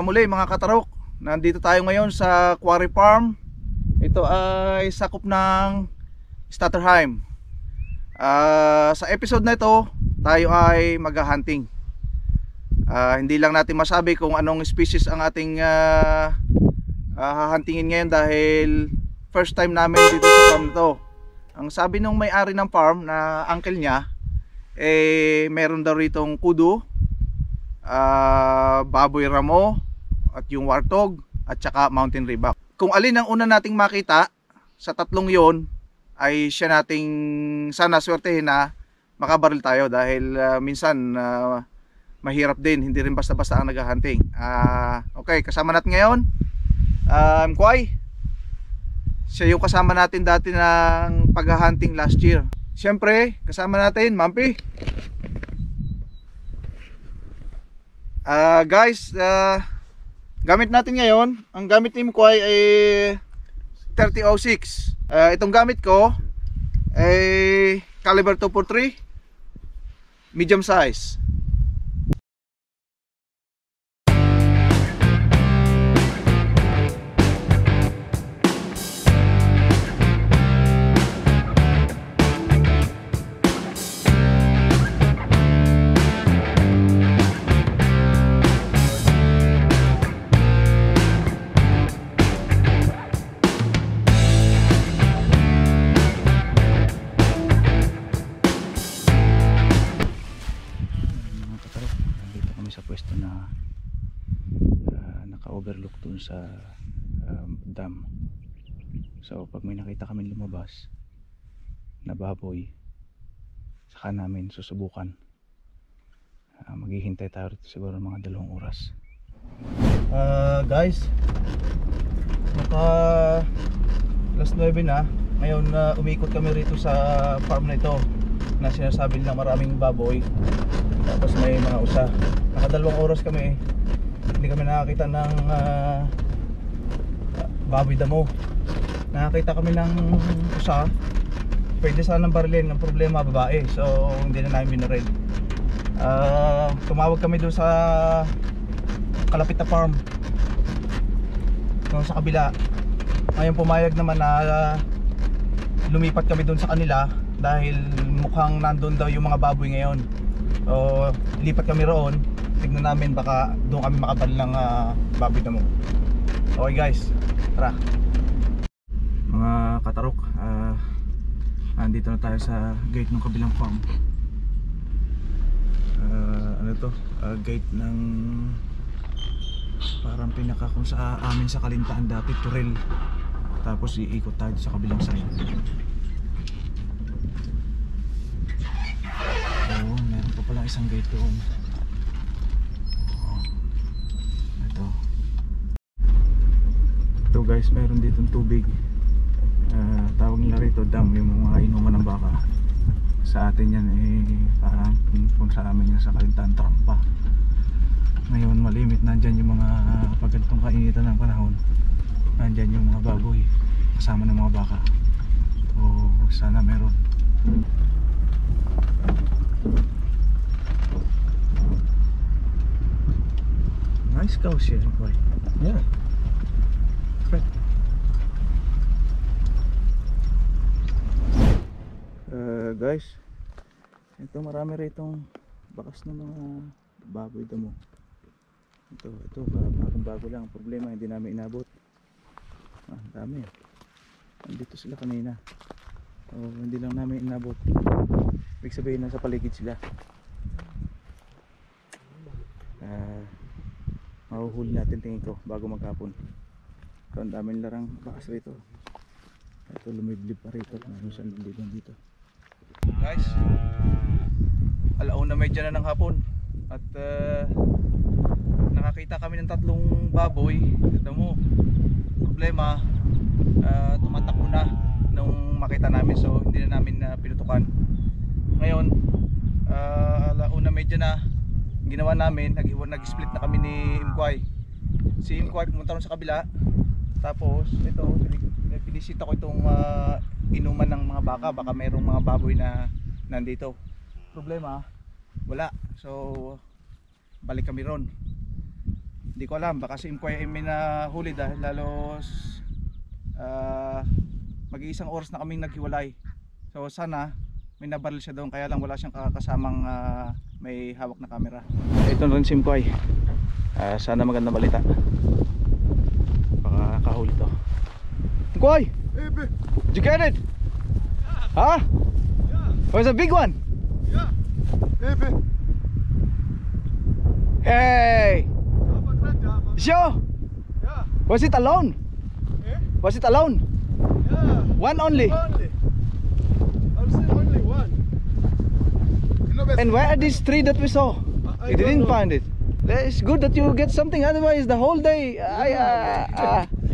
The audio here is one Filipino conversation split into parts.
na muli mga katarok. Nandito tayo ngayon sa Quarry Farm. Ito ay sakop ng Stutterheim. Sa episode na ito, tayo ay mag-hunting. Hindi lang natin masabi kung anong species ang ating hahuntingin ngayon dahil first time namin dito sa farm na to. Ang sabi nung may-ari ng farm na uncle niya, meron daw ritong kudu, baboy ramo, at yung warthog, at saka mountain rebback. Kung alin ang una nating makita sa tatlong yon, ay siya nating sana swertehin na makabaril tayo dahil minsan mahirap din, hindi rin basta-basta ang naghahunting. Okay, kasama natin ngayon Kwai. Siya yung kasama natin dati ng paghahunting last year. Siyempre, kasama natin Mampi. Guys, gamit natin ngayon, ang gamit ni Mkwai ay 3006. Itong gamit ko ay caliber 243, medium size. Sa pwesto na naka-overlook dun sa dam. So pag may nakita kami lumabas na baboy, saka namin susubukan. Maghihintay tayo rito siguro mga 2 oras. Guys, naka alas 9 na. Ngayon umikot kami rito sa farm na ito na sinasabi nilang maraming baboy, tapos may mga usa. Naka 2 oras kami, hindi kami nakakita ng baboy damo. Nakakita kami ng usa, pwede sanang barilin, ang problema babae, so hindi na namin binaril. Tumawag kami doon sa kalapit na farm doon sa kabila. Ngayon pumayag naman na lumipat kami doon sa kanila dahil mukhang nandun daw yung mga baboy ngayon. So lipat kami roon, tignan namin baka doon kami makabal ng baboy damo. Okay guys, tara. Mga katarok, andito na tayo sa gate ng kabilang farm. Ano to? Gate ng parang pinaka kung sa amin sa Kalintaan dati, Turel. Tapos iikot tayo sa kabilang side. Meron pa pala isang gate doon. Ito guys, meron ditong tubig. Tawag nila rito dam, yung mga inuman ng baka. Sa atin yan parang kung sa amin yan sa Kalintaan, trampa. Ngayon malimit, nandyan yung mga pagkantong kainitan ng panahon. Nandyan yung mga baboy kasama ng mga baka. So sana meron. Nice cows here, boy. Yeah. Great. Guys, ito marami ritong bakas ng mga baboy damo. Ito parang bago lang. Problema, hindi namin inabot. Dami. Nandito sila kanina. Hindi lang namin inabot. Ibig sabihin nasa paligid sila. Mahuhuli natin tingin ko bago maghapon. So ang daming larang bakas rito. Ito lumiblib pa rito. Mayroon siyang libliban dito. Guys, 1:30 na ng hapon. At nakakita kami ng 3 baboy. Ito mo, problema, tumatakbo na nung makita namin, so hindi na namin pinutukan. Ngayon 1:30 na, ginawa namin, nag-split na kami ni Mkwai. Si Mkwai pumunta ron sa kabila. Tapos ito, pinisita ko itong inuman ng mga baka. Baka mayroong mga baboy na nandito. Problema, wala. So balik kami ron. Hindi ko alam, baka si Imkoy ay may nahuli dahil lalos mag-iisang oras na kaming naghiwalay. So sana may nabaril siya doon, kaya lang wala siyang kasamang may hawak na camera. Ito na rin si Imkoy. Sana magandang balita. Baka kahuli to. Imkoy! Did you get it? Yeah. Huh? Yeah. Was it a big one? Yeah. Hey! Sure? Yeah. Was it alone? Eh? Was it alone? Yeah. One only? Only. I'll say only one. You know, And where are these three that we saw? I You didn't don't know. find it. It's good that you get something, otherwise the whole day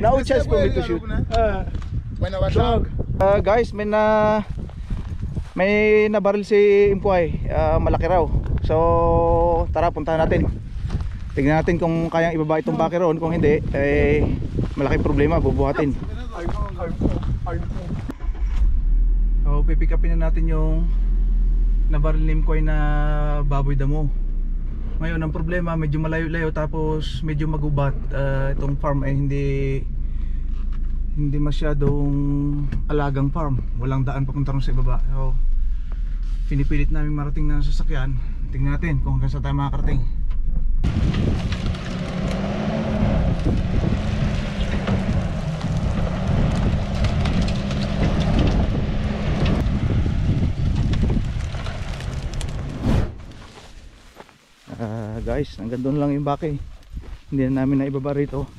no chance for me to shoot. When I was young. Guys, may nabaril si Imkoy, malaki raw. So tara, puntahan natin. Tignan natin kung kayang ibaba itong bakeron. Kung hindi, malaking problema, bubuhatin. So pipick upin na natin yung nabaril ni Imkoy na baboy damo. Ngayon ang problema, medyo malayo-layo, tapos medyo magubat. Itong farm ay hindi masyadong alagang farm. Walang daan papunta rin sa ibaba. So pinipilit namin marating na sasakyan. Tingnan natin kung hanggang saan tayo makakarating. Guys, hanggang doon lang yung bake. Hindi na namin naibaba rito.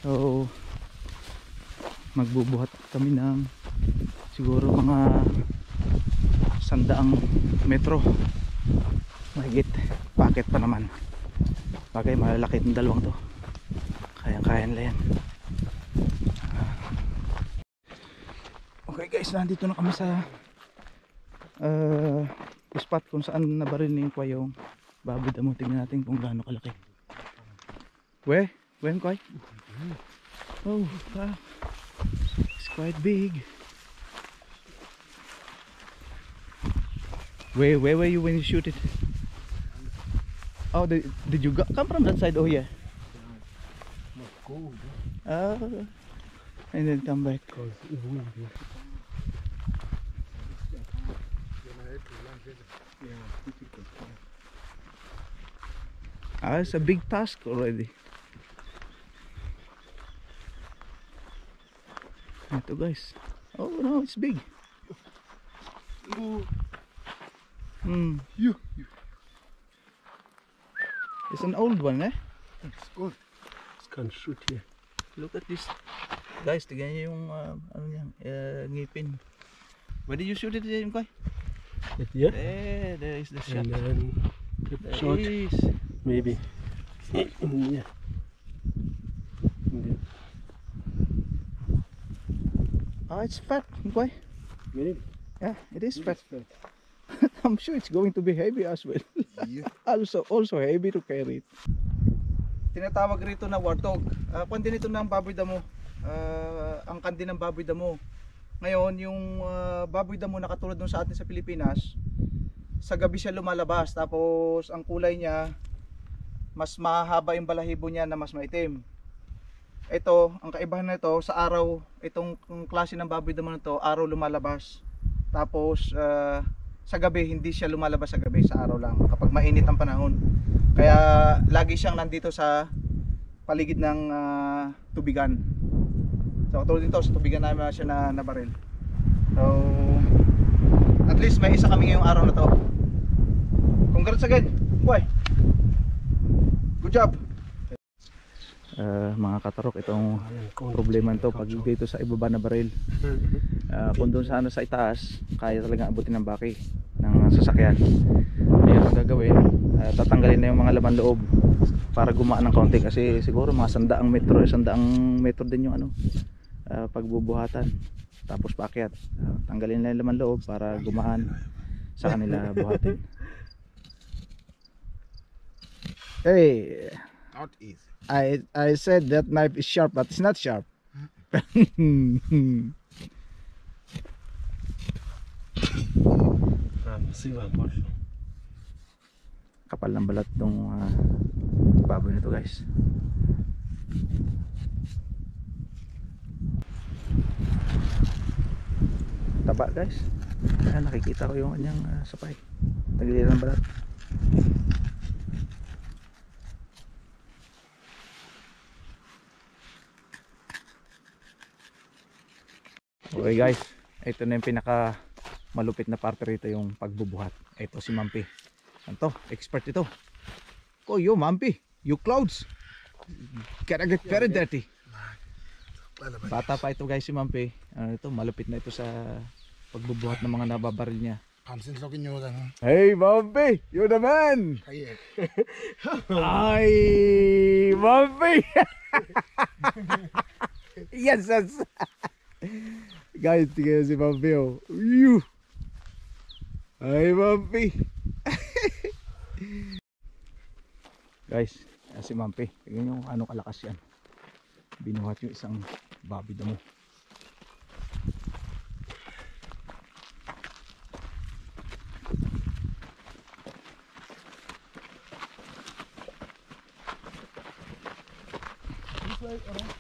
So magbubuhat kami ng siguro mga 100 metro mahigit. Packet pa naman. Bagay, malalaki itong dalawang to. Kayang-kaya nila yan. Okay guys, nandito na kami sa spot kung saan nabaril ni Imkoy yung baboy damo. Tingnan natin kung gaano kalaki. Where Imkoy? Oh, wow. It's quite big. Where were you when you shoot it? Oh, did you come from that side? Oh yeah. And then come back. It's a big task already. Ito guys. Oh no, it's big. You. It's an old one, eh? It's good. It can shoot here. Look at this. Guys, tignan niyo yung ano niyan, ngipin. Where did you shoot it, Imkoy? Yeah. There is the shot. And then There shot is. maybe. Yeah. It's fat, Imkoy. Really? Yeah, it is fat. I'm sure it's going to be heavy as well. Yeah. also heavy to carry it. Tinatawag rito na warthog. Pwede nito ng baboy damo. Ang kandi ng baboy damo. Ngayon, yung baboy damo na katulad nung sa atin sa Pilipinas, sa gabi siya lumalabas. Tapos ang kulay niya, mas mahaba yung balahibo niya na mas maitim. Ito, ang kaibahan nito sa araw, itong klase ng baboy damo na to, araw lumalabas. Tapos sa gabi, hindi siya lumalabas sa gabi, sa araw lang kapag mainit ang panahon. Kaya lagi siyang nandito sa paligid ng tubigan. So katulad dito sa tubigan namin siya na nabaril. So at least may isa kami ngayong araw na to. Congrats again, boy. Good job. Mga katarok, itong problema nito pag dito sa ibaba na baril. Kung doon sana sa itaas, kaya talaga abutin ng baki ng sasakyan. Ngayon ang gagawin, tatanggalin na yung mga laman loob para gumaan ng kaunti, kasi siguro mga 100 metro din yung pagbubuhatan, tapos paakyat. Tanggalin na yung laman loob para gumaan sa kanila buhatin. Hey, Not easy. I said that knife is sharp, but it's not sharp. Kapal ng balat ng baboy nito guys. Taba guys. Ayan, nakikita ko yung kanyang sapay. Tagiliran ng balat. Okay guys, ito na yung pinaka malupit na parte rito, yung pagbubuhat. Ito si Mampi. Ano to? Expert ito. Oh, yo Mampi, you clouds gotta get very dirty. Bata pa ito guys si Mampi. Ito, malupit na ito sa pagbubuhat ng mga nababaril niya. Hey Mampi, you're the man. Ay Mampi. Yes, yes. Guys, tingnan si Mampi, oh. Ay Mampi. Guys, si Mampi, tingnan nyo kung ano kalakas yan. Binuhat yung isang babi damo.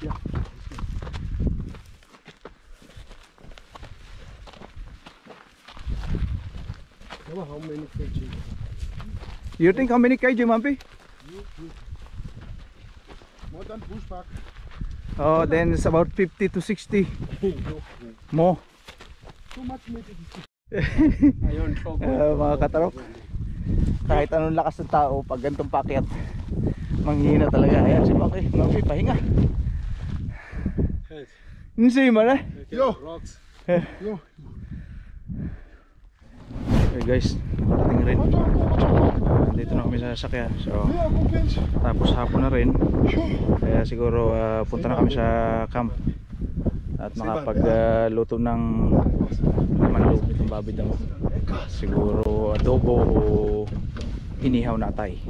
Yeah. How many kg? You think how many kg, Mampi? More than pushback. Oh, then it's about 50 to 60 more. Too much meat. Ayun, Mga katarok, kahit anong lakas ng tao, pag gantong pakyat, manghihina talaga. Ayan si Mampi, Mampi, pahinga. Hindi mo na. Yo. Yo. Okay guys, nakarating rin. Dito na kami sa sasakyan. So, tapos hapon na rin. Kaya siguro punta na kami sa camp at makapagluto ng manloob ng baboy damo. Siguro adobo o inihaw na atay.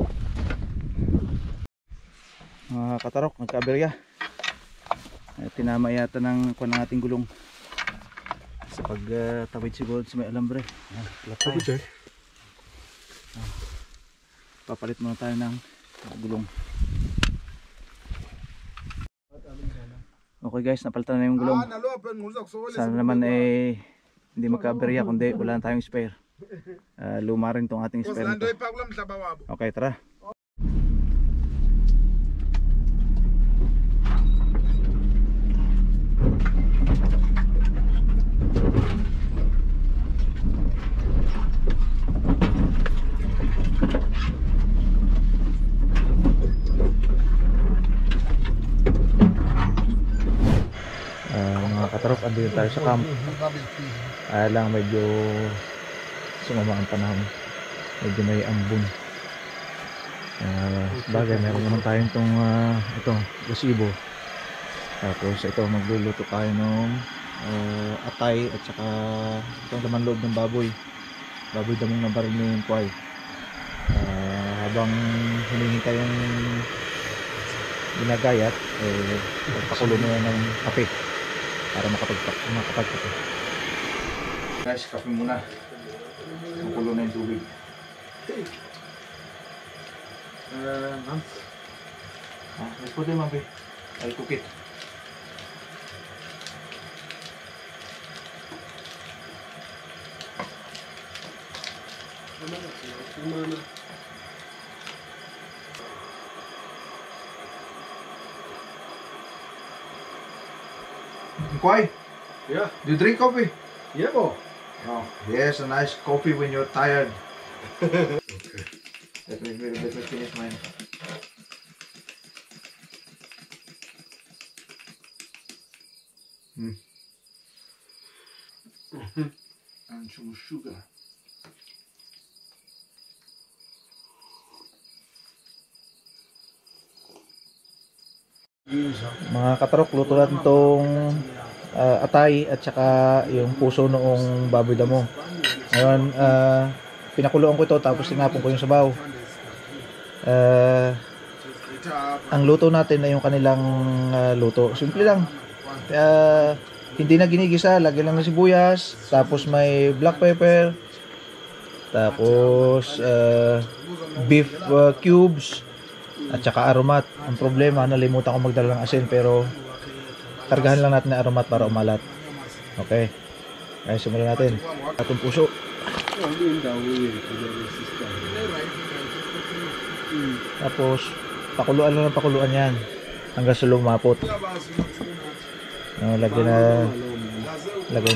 Mga katarok, nagkaberya. Tinama yata ng ating gulong sa pagtawid siguro sa may alambre. Latay. Papalit muna tayo ng gulong. Okay guys, napalitan na yung gulong. Sana naman hindi magkaberya, kundi wala na tayong spare. Luma rin tong ating spare nito. Okay, tara. Mga katarok, andito tayo sa camp. Lang medyo sumama ang panahon, medyo may ambon. Bagay, meron naman tayong itong gasibo. Tapos ito, magluluto tayo ng atay at saka itong laman loob ng baboy damong nabaril ni Kway. Habang hinihintay yung ginagayat, pakulo na ng kape para makapagkape. Guys, kape muna. Pakulo na yung tubig. Ma'am. Pwede ma'am, I'll cook it. Kway? Yeah. Do you drink coffee? Yeah, bo. Oh, yes, a nice coffee when you're tired. Okay. Let me finish mine. And some sugar. Mga katarok, luto natin itong atay at saka yung puso noong baboy damo. Ngayon, pinakuloan ko ito tapos tinapon ko yung sabaw. Ang luto natin ay yung kanilang luto. Simple lang. Hindi na ginigisa, lagyan lang ng sibuyas, tapos may black pepper, tapos beef cubes, at saka aromat. Ang problema, nalimutan ko magdala ng asin, pero kargahan lang natin ng aromat para umalat. Okay, kaya simulan natin atong puso. Tapos pakuluan lang ng pakuluan yan hanggang sa lumapot. Lagay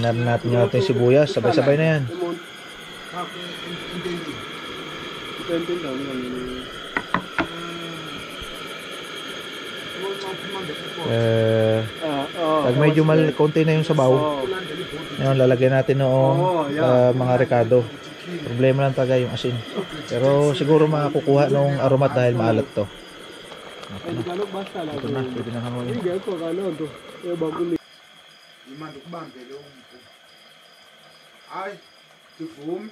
na rin natin yung ating sibuyas, sabay-sabay na yan. Pag medyo konti na yung sabaw, ngayon lalagyan natin noong mga rekado. Problema lang talaga yung asin, pero siguro makakukuha nung aromat dahil maalat to. Ito na, pwede na hanguin. Ai, tifum,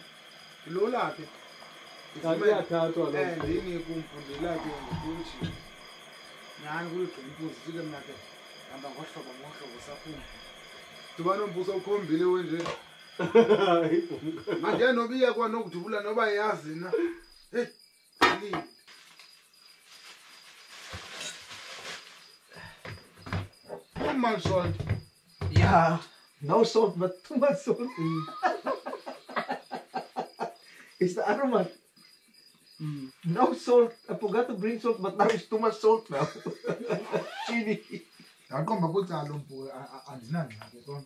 ilola, ini kumpundila kunchi. Nyangu kumpuzi zikamnake. Amba kwasho kwasapu. Tubano mbuso khombile wenje. Manje nobiya kwa nokudubula noba yazi na. Hey. Too much salt. Yeah, no salt but too much salt. It's the aromat. No salt. I forgot to bring salt, but now it's too much salt now. Chili. Yakho bakutsa lompu andinani ngakho.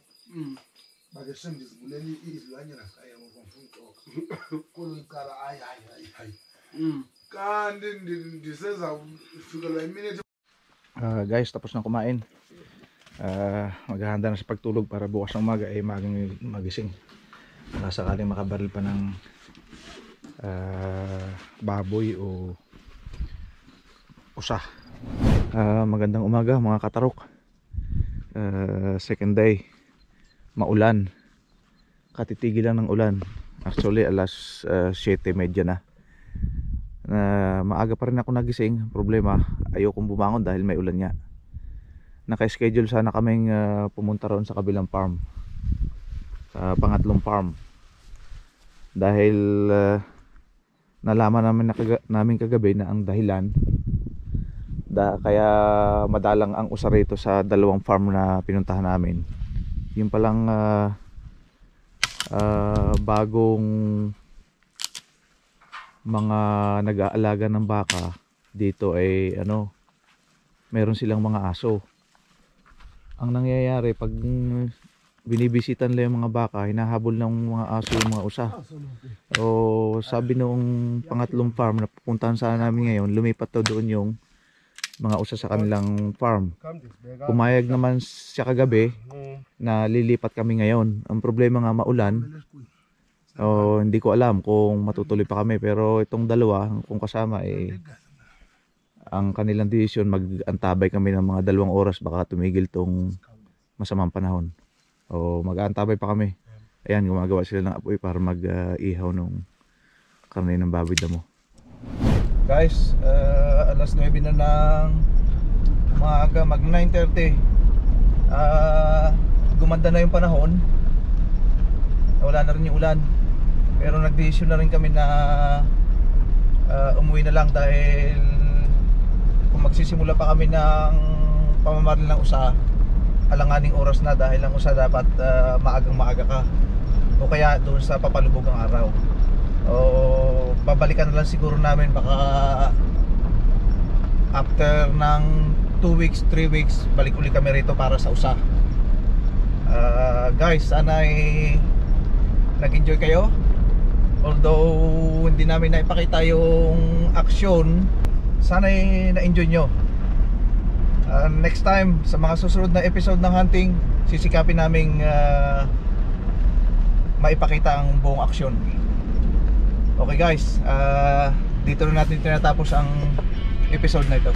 Bakhe ndizibuleli izilwanyana kaya ngokumfundo. Kulo iqala ay. Kanti ndisenza ufikelwa iminute. Guys, tapos na kumain. Maghahanda na sa pagtulog para bukas ng umaga ay magising. Baka sakaling makabaril pa ng baboy o usa. Magandang umaga mga katarok. Second day, maulan, katitigil lang ng ulan. Actually alas 7:30 na. Maaga pa rin ako nagising. Problema, ayokong bumangon dahil may ulan nga. Naka-schedule sana kaming pumunta roon sa kabilang farm, sa pangatlong farm, dahil nalaman namin kagabi na ang dahilan kaya madalang ang usa rito sa dalawang farm na pinuntahan namin, yung palang bagong mga nag-aalaga ng baka dito ay meron silang mga aso. Ang nangyayari, pag binibisitan lang yung mga baka, hinahabol ng mga aso yung mga usa. O sabi noong pangatlong farm na pupuntahan sana namin ngayon, lumipat daw doon yung mga usa sa kanilang farm. Pumayag naman siya kagabi na lilipat kami ngayon. Ang problema nga, maulan. Hindi ko alam kung matutuloy pa kami, pero itong dalawa kung kasama ang kanilang desisyon, mag-antabay kami ng mga 2 oras, baka tumigil tong masamang panahon. Mag-aantabay pa kami. Ayan, gumagawa sila ng apoy para mag-ihaw nung karne ng baboy damo. Guys, alas 9 na ng umaga, mag 9:30. Gumanda na yung panahon. Wala na rin yung ulan. Pero nag-decision na rin kami na umuwi na lang, dahil kung magsisimula pa kami ng pamamaril ng usa, alanganing oras na, dahil ang usa dapat maagang maaga ka, o kaya doon sa papalubog ang araw. Babalikan na lang siguro namin baka after ng 2 weeks, 3 weeks, balik uli kami rito para sa usa. Guys, sana ay nag-enjoy kayo. Although hindi namin naipakita yung aksyon, sana ay na-enjoy nyo. Next time, sa mga susunod na episode ng hunting, sisikapin naming maipakita ang buong aksyon. Okay guys, dito na natin tinatapos ang episode na ito.